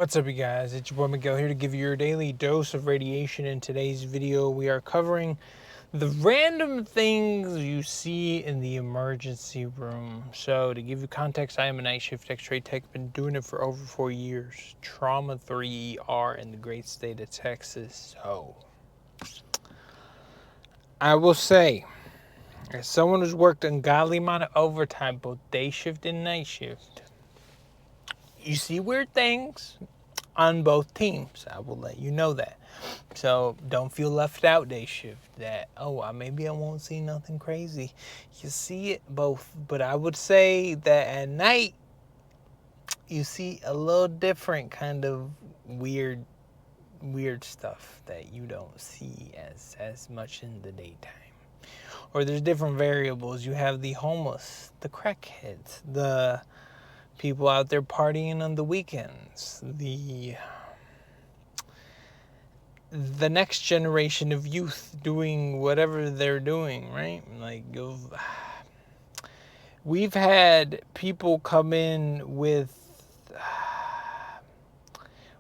What's up, you guys? It's your boy Miguel here to give you your daily dose of radiation. In today's video, we are covering the random things you see in the emergency room. So, to give you context, I am a night shift Xray tech, been doing it for over 4 years. Trauma 3 ER in the great state of Texas. So, I will say, as someone who's worked an ungodly amount of overtime, both day shift and night shift, you see weird things on both teams. I will let you know that. So don't feel left out day shift that, maybe I won't see nothing crazy. You see it both. But I would say that at night, you see a little different kind of weird stuff that you don't see as much in the daytime. Or there's different variables. You have the homeless, the crackheads, the people out there partying on the weekends, the next generation of youth doing whatever they're doing, right? Like, we've had people come in with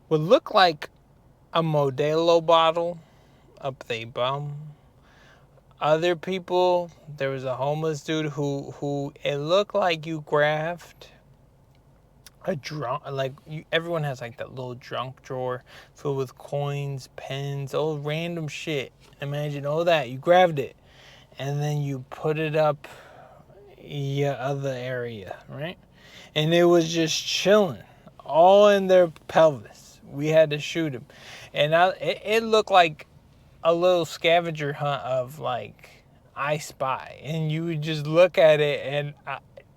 what look like a Modelo bottle up their bum. Other people, there was a homeless dude who it looked like you grabbed a drunk, everyone has like that little junk drawer filled with coins, pens, all random shit. Imagine all that. You grabbed it and then you put it up your other area, right? And it was just chilling, all in their pelvis. We had to shoot him, and it looked like a little scavenger hunt of like I Spy, and you would just look at it, and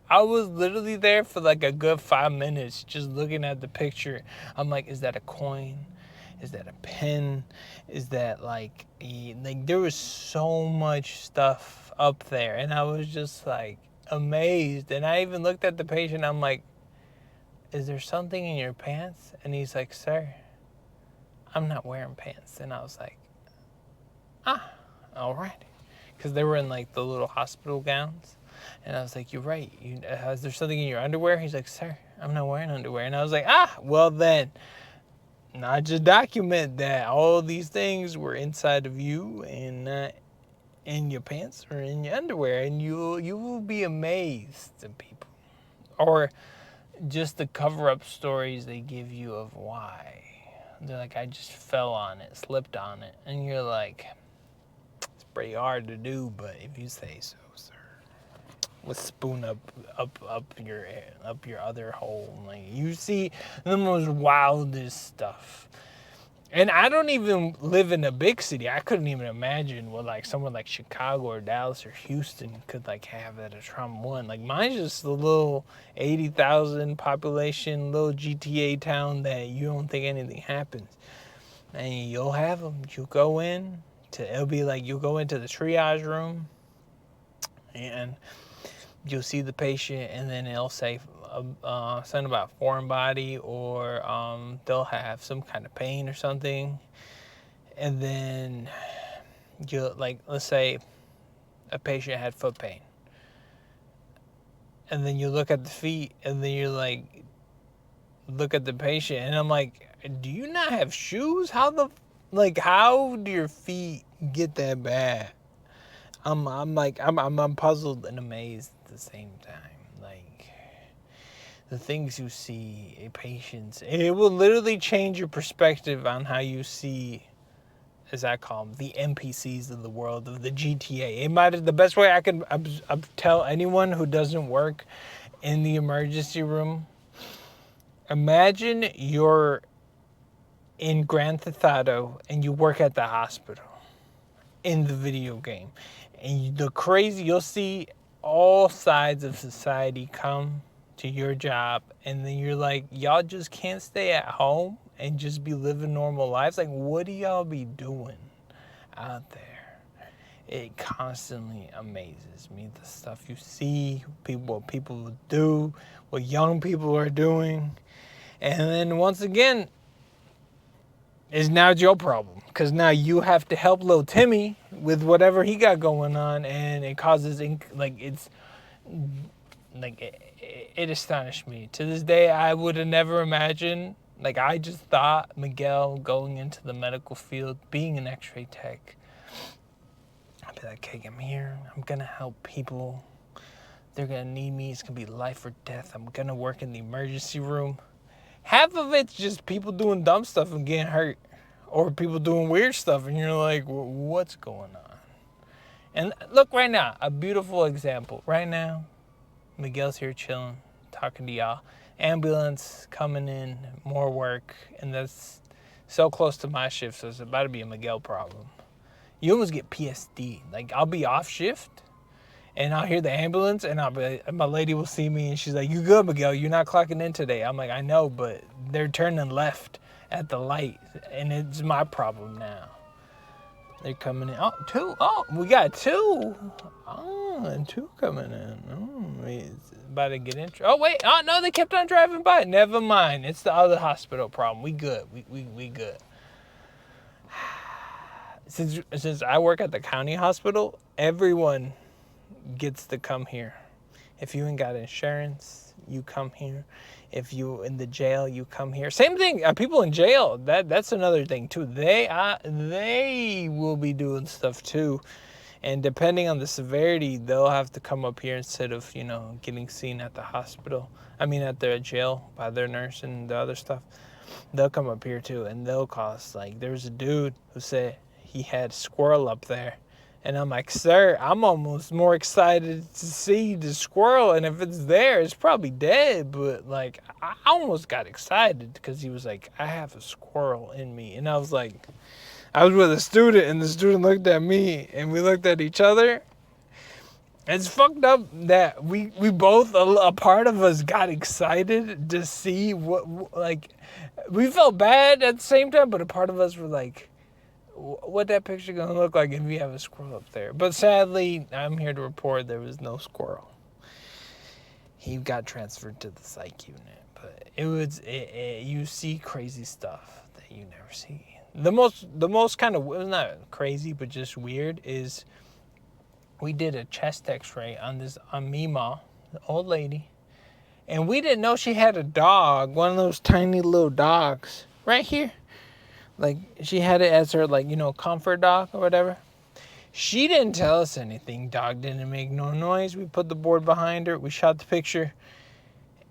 I was literally there for like a good 5 minutes just looking at the picture. I'm like, is that a coin? Is that a pen? Is that like there was so much stuff up there, and I was just like amazed. And I even looked at the patient. I'm like, is there something in your pants? And he's like, sir, I'm not wearing pants. And I was like, all right. Because they were in like the little hospital gowns. And I was like, you're right. Is there something in your underwear? He's like, sir, I'm not wearing underwear. And I was like, well then, not just document that all these things were inside of you and not in your pants or in your underwear. And you will be amazed at people. Or just the cover-up stories they give you of why. They're like, I just fell on it, slipped on it. And you're like, it's pretty hard to do, but if you say so, sir. With spoon up your other hole. Like, you see the most wildest stuff. And I don't even live in a big city. I couldn't even imagine what like someone like Chicago or Dallas or Houston could like have at a trauma one. Like, mine's just a little 80,000 population, little GTA town that you don't think anything happens. And you'll have them. You go in it'll be like you go into the triage room and you'll see the patient, and then it'll say something about foreign body, or they'll have some kind of pain or something. And then you'll, like, let's say a patient had foot pain. And then you look at the feet, and then you're like, look at the patient, and I'm like, do you not have shoes? How do your feet get that bad? I'm puzzled and amazed at the same time. Like, the things you see in patients, it will literally change your perspective on how you see, as I call them, the NPCs of the world, of the GTA. The best way I can tell anyone who doesn't work in the emergency room, imagine you're in Grand Theft Auto and you work at the hospital in the video game. And you'll see all sides of society come to your job, and then you're like, y'all just can't stay at home and just be living normal lives. Like, what do y'all be doing out there? It constantly amazes me, the stuff you see, what people do, what young people are doing. And then once again, is now your problem, because now you have to help little Timmy with whatever he got going on, and it causes it astonished me. To this day, I would have never imagined Like, I just thought Miguel going into the medical field, being an X-ray tech, I'd be like, okay, I'm here. I'm going to help people. They're going to need me. It's going to be life or death. I'm going to work in the emergency room. Half of it's just people doing dumb stuff and getting hurt. Or people doing weird stuff. And you're like, what's going on? And look right now, a beautiful example. Right now, Miguel's here chilling, talking to y'all. Ambulance coming in, more work. And that's so close to my shift, so it's about to be a Miguel problem. You almost get PSD. Like, I'll be off shift, and I'll hear the ambulance, and my lady will see me, and she's like, you good, Miguel? You're not clocking in today. I'm like, I know, but they're turning left at the light, and it's my problem now. They're coming in. Oh, two. Oh, we got two. Oh, and two coming in. Oh, it's about to get in. Oh, wait. Oh, no, they kept on driving by. Never mind. It's the other hospital problem. We good. We good. Since I work at the county hospital, everyone gets to come here. If you ain't got insurance, you come here. If you in the jail, you come here. Same thing. People in jail. That's another thing too. They will be doing stuff too, and depending on the severity, they'll have to come up here instead of getting seen at the hospital. I mean at the jail by their nurse and the other stuff. They'll come up here too, and they'll cost like. There's a dude who said he had squirrel up there. And I'm like, sir, I'm almost more excited to see the squirrel. And if it's there, it's probably dead. But, like, I almost got excited because he was like, I have a squirrel in me. And I was like, I was with a student, and the student looked at me, and we looked at each other. It's fucked up that we both, a part of us got excited to see we felt bad at the same time, but a part of us were like, what that picture gonna look like if you have a squirrel up there? But sadly, I'm here to report there was no squirrel. He got transferred to the psych unit, but you see crazy stuff that you never see. The most kind of, well, not crazy, but just weird is we did a chest X-ray on Mima, the old lady, and we didn't know she had a dog, one of those tiny little dogs, right here. Like, she had it as her, comfort dog or whatever. She didn't tell us anything. Dog didn't make no noise. We put the board behind her. We shot the picture.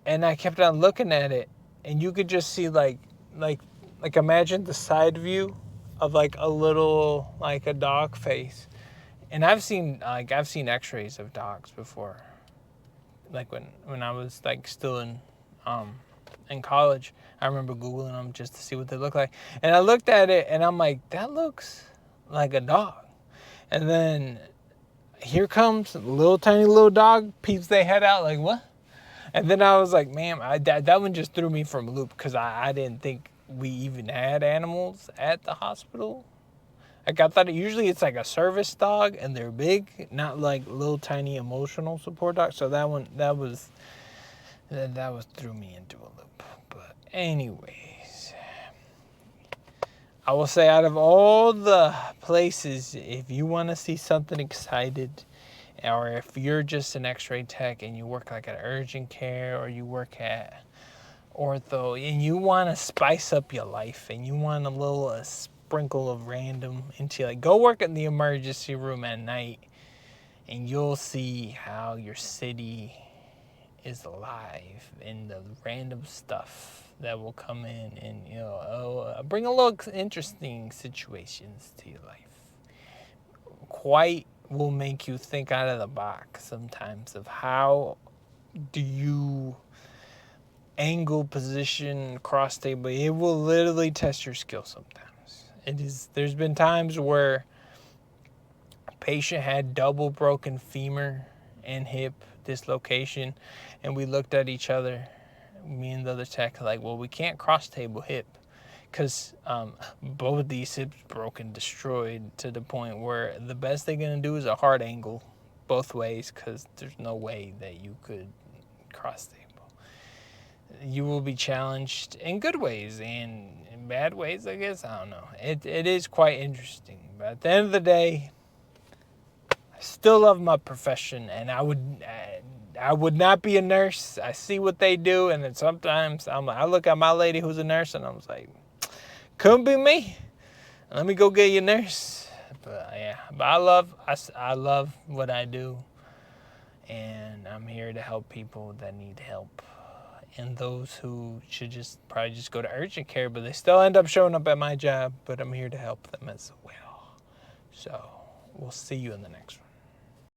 And I kept on looking at it. And you could just see, like imagine the side view of, a little, a dog face. And I've seen X-rays of dogs before. Like, when I was, still in college. I remember Googling them just to see what they look like. And I looked at it, and I'm like, that looks like a dog. And then here comes a tiny little dog, peeps their head out, like, what? And then I was like, man, that one just threw me from a loop because I didn't think we even had animals at the hospital. Like, I thought usually it's like a service dog, and they're big, not like little tiny emotional support dogs. So that threw me into a loop. But anyways, I will say out of all the places, if you want to see something excited, or if you're just an X-ray tech and you work at urgent care or you work at ortho and you want to spice up your life and you want a sprinkle of random into go work in the emergency room at night and you'll see how your city is alive and the random stuff that will come in and bring a little interesting situations to your life. Quite will make you think out of the box sometimes of how do you angle, position, cross table. It will literally test your skill sometimes. There's been times where a patient had double broken femur and hip dislocation, and we looked at each other, me and the other tech, well, we can't cross table hip because both of these hips broken, destroyed to the point where the best they're going to do is a hard angle both ways because there's no way that you could cross table. You will be challenged in good ways and in bad ways, I guess. I don't know. It is quite interesting. But at the end of the day, I still love my profession, and I would I would not be a nurse. I see what they do, and then sometimes I look at my lady who's a nurse, and I was like, couldn't be me. Let me go get you a nurse. But yeah, but I love what I do, and I'm here to help people that need help, and those who should probably just go to urgent care, but they still end up showing up at my job. But I'm here to help them as well. So we'll see you in the next one.